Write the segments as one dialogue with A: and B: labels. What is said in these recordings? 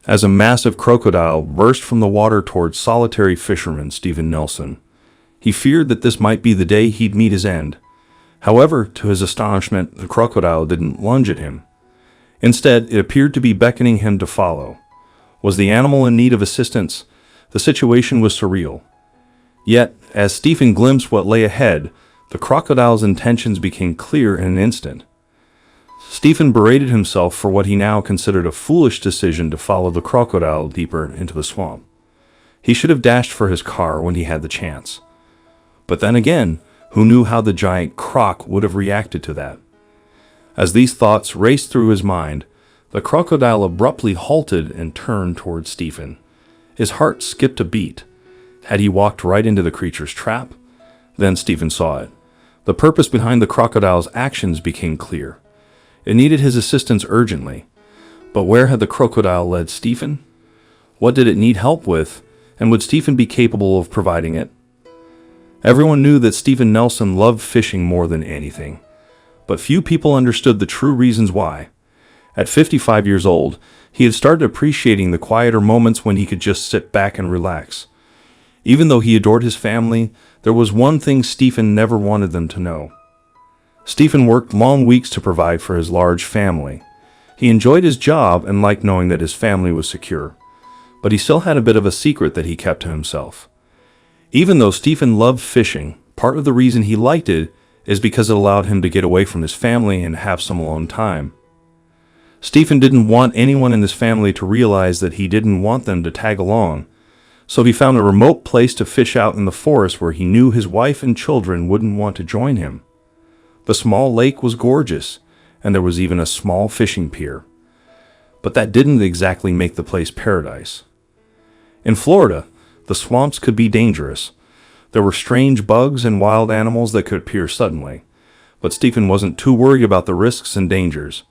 A: as a massive crocodile burst from the water towards solitary fisherman Stephen Nelson. He feared that this might be the day he'd meet his end. However, to his astonishment, the crocodile didn't lunge at him. Instead, it appeared to be beckoning him to follow. Was the animal in need of assistance? The situation was surreal. Yet, as Stephen glimpsed what lay ahead, the crocodile's intentions became clear in an instant. Stephen berated himself for what he now considered a foolish decision to follow the crocodile deeper into the swamp. He should have dashed for his car when he had the chance. But then again, who knew how the giant croc would have reacted to that? As these thoughts raced through his mind, the crocodile abruptly halted and turned towards Stephen. His heart skipped a beat. Had he walked right into the creature's trap? Then Stephen saw it. The purpose behind the crocodile's actions became clear. It needed his assistance urgently. But where had the crocodile led Stephen? What did it need help with, and would Stephen be capable of providing it? Everyone knew that Stephen Nelson loved fishing more than anything, but few people understood the true reasons why. At 55 years old, he had started appreciating the quieter moments when he could just sit back and relax. Even though he adored his family, there was one thing Stephen never wanted them to know. Stephen worked long weeks to provide for his large family. He enjoyed his job and liked knowing that his family was secure, but he still had a bit of a secret that he kept to himself. Even though Stephen loved fishing, part of the reason he liked it is because it allowed him to get away from his family and have some alone time. Stephen didn't want anyone in his family to realize that he didn't want them to tag along, so he found a remote place to fish out in the forest where he knew his wife and children wouldn't want to join him. The small lake was gorgeous, and there was even a small fishing pier. But that didn't exactly make the place paradise. In Florida, the swamps could be dangerous. There were strange bugs and wild animals that could appear suddenly, but Stephen wasn't too worried about the risks and dangers.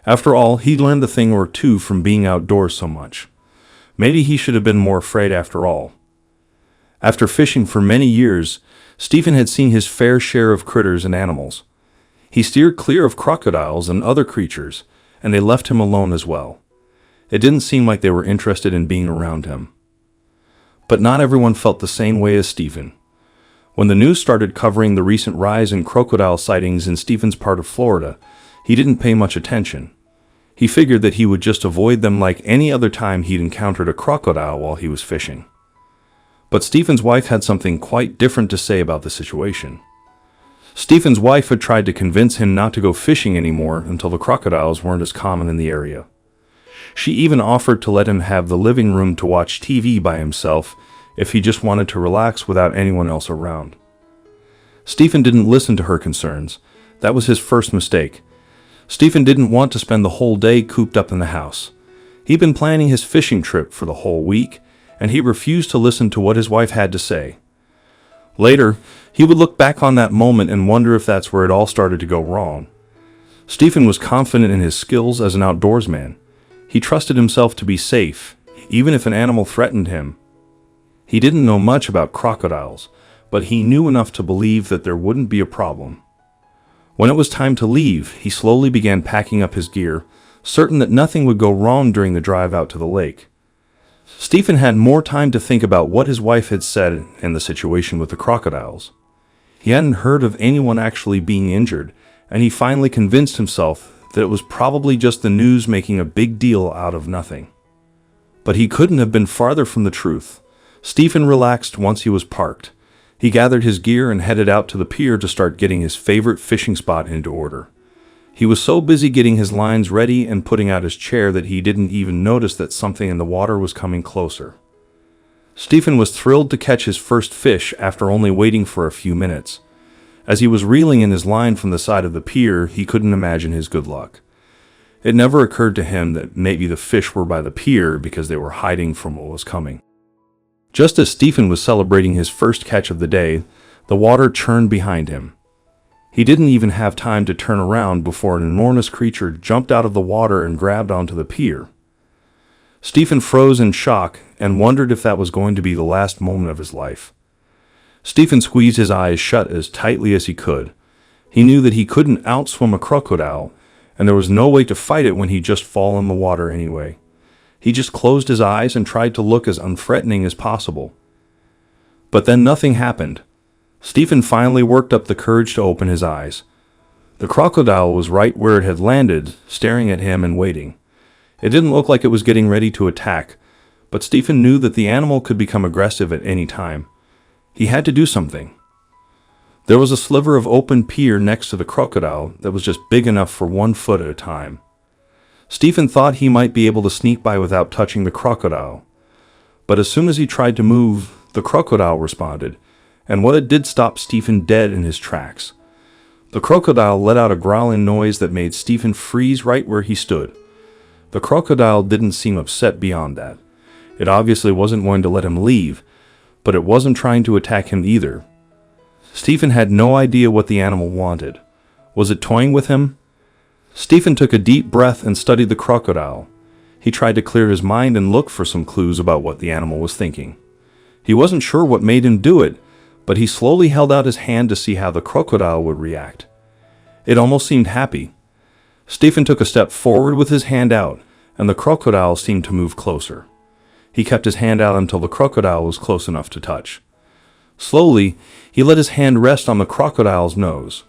A: After all, he'd learned a thing or two from being outdoors so much. Maybe he should have been more afraid after all. After fishing for many years, Stephen had seen his fair share of critters and animals. He steered clear of crocodiles and other creatures, and they left him alone as well. It didn't seem like they were interested in being around him. But not everyone felt the same way as Stephen. When the news started covering the recent rise in crocodile sightings in Stephen's part of Florida, he didn't pay much attention. He figured that he would just avoid them like any other time he'd encountered a crocodile while he was fishing. But Stephen's wife had something quite different to say about the situation. Stephen's wife had tried to convince him not to go fishing anymore until the crocodiles weren't as common in the area. She even offered to let him have the living room to watch TV by himself if he just wanted to relax without anyone else around. Stephen didn't listen to her concerns. That was his first mistake. Stephen didn't want to spend the whole day cooped up in the house. He'd been planning his fishing trip for the whole week, and he refused to listen to what his wife had to say. Later, he would look back on that moment and wonder if that's where it all started to go wrong. Stephen was confident in his skills as an outdoorsman. He trusted himself to be safe, even if an animal threatened him. He didn't know much about crocodiles, but he knew enough to believe that there wouldn't be a problem. When it was time to leave, he slowly began packing up his gear, certain that nothing would go wrong during the drive out to the lake. Stephen had more time to think about what his wife had said and the situation with the crocodiles. He hadn't heard of anyone actually being injured, and he finally convinced himself that it was probably just the news making a big deal out of nothing. But he couldn't have been farther from the truth. Stephen relaxed once he was parked. He gathered his gear and headed out to the pier to start getting his favorite fishing spot into order. He was so busy getting his lines ready and putting out his chair that he didn't even notice that something in the water was coming closer. Stephen was thrilled to catch his first fish after only waiting for a few minutes. As he was reeling in his line from the side of the pier, he couldn't imagine his good luck. It never occurred to him that maybe the fish were by the pier because they were hiding from what was coming. Just as Stephen was celebrating his first catch of the day, the water churned behind him. He didn't even have time to turn around before an enormous creature jumped out of the water and grabbed onto the pier. Stephen froze in shock and wondered if that was going to be the last moment of his life. Stephen squeezed his eyes shut as tightly as he could. He knew that he couldn't outswim a crocodile, and there was no way to fight it when he'd just fall in the water anyway. He just closed his eyes and tried to look as unthreatening as possible. But then nothing happened. Stephen finally worked up the courage to open his eyes. The crocodile was right where it had landed, staring at him and waiting. It didn't look like it was getting ready to attack, but Stephen knew that the animal could become aggressive at any time. He had to do something. There was a sliver of open pier next to the crocodile that was just big enough for 1 foot at a time. Stephen thought he might be able to sneak by without touching the crocodile. But as soon as he tried to move, the crocodile responded, and what it did stop Stephen dead in his tracks. The crocodile let out a growling noise that made Stephen freeze right where he stood. The crocodile didn't seem upset beyond that. It obviously wasn't going to let him leave, but it wasn't trying to attack him either. Stephen had no idea what the animal wanted. Was it toying with him? Stephen took a deep breath and studied the crocodile. He tried to clear his mind and look for some clues about what the animal was thinking. He wasn't sure what made him do it, but he slowly held out his hand to see how the crocodile would react. It almost seemed happy. Stephen took a step forward with his hand out, and the crocodile seemed to move closer. He kept his hand out until the crocodile was close enough to touch. Slowly, he let his hand rest on the crocodile's nose.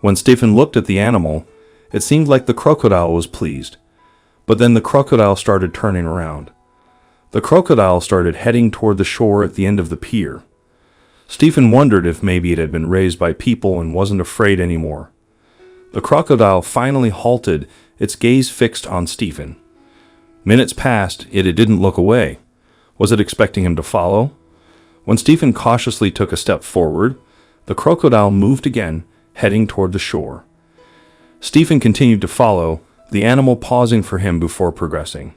A: When Stephen looked at the animal, it seemed like the crocodile was pleased. But then the crocodile started turning around. The crocodile started heading toward the shore at the end of the pier. Stephen wondered if maybe it had been raised by people and wasn't afraid anymore. The crocodile finally halted, its gaze fixed on Stephen. Minutes passed, yet it didn't look away. Was it expecting him to follow? When Stephen cautiously took a step forward, the crocodile moved again, heading toward the shore. Stephen continued to follow, the animal pausing for him before progressing.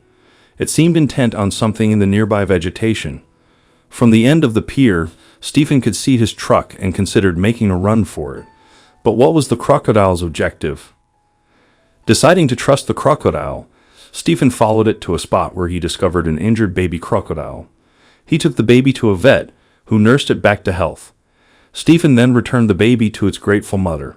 A: It seemed intent on something in the nearby vegetation. From the end of the pier, Stephen could see his truck and considered making a run for it. But what was the crocodile's objective? Deciding to trust the crocodile, Stephen followed it to a spot where he discovered an injured baby crocodile. He took the baby to a vet, who nursed it back to health. Stephen then returned the baby to its grateful mother.